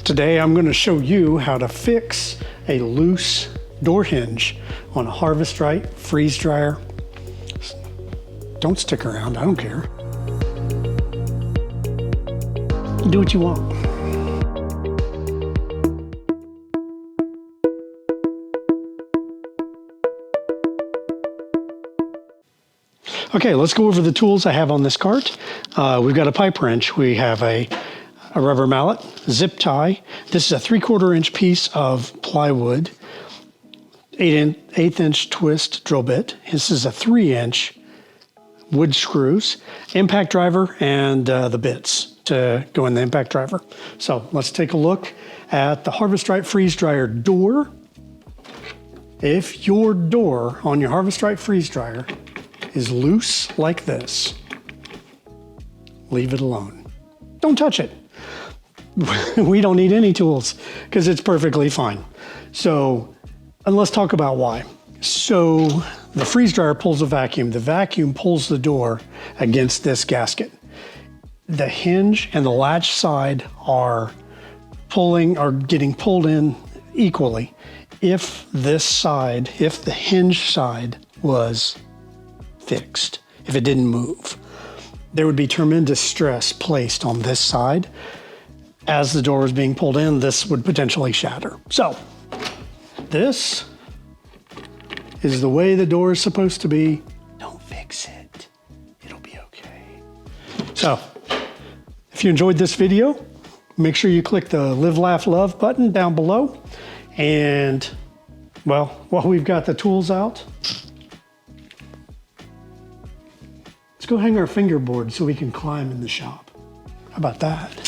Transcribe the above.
Today I'm going to show you how to fix a loose door hinge on a Harvest Right freeze dryer. Don't stick around, I don't care. Do what you want. Okay, let's go over the tools I have on this cart. We've got a pipe wrench. We have a rubber mallet, zip tie. This is a 3/4 inch piece of plywood, 1/8 inch twist drill bit. This is a 3-inch wood screws, impact driver, and the bits to go in the impact driver. So let's take a look at the Harvest Right freeze dryer door. If your door on your Harvest Right freeze dryer is loose like this, leave it alone. Don't touch it. We don't need any tools because it's perfectly fine. So, and let's talk about why. So the freeze dryer pulls a vacuum. The vacuum pulls the door against this gasket. The hinge and the latch side are getting pulled in equally. If this side, if the hinge side was fixed, if it didn't move, there would be tremendous stress placed on this side. As the door was being pulled in, this would potentially shatter. So this is the way the door is supposed to be. Don't fix it. It'll be okay. So if you enjoyed this video, make sure you click the Live, Laugh, Love button down below. And well, while we've got the tools out, let's go hang our fingerboard so we can climb in the shop. How about that?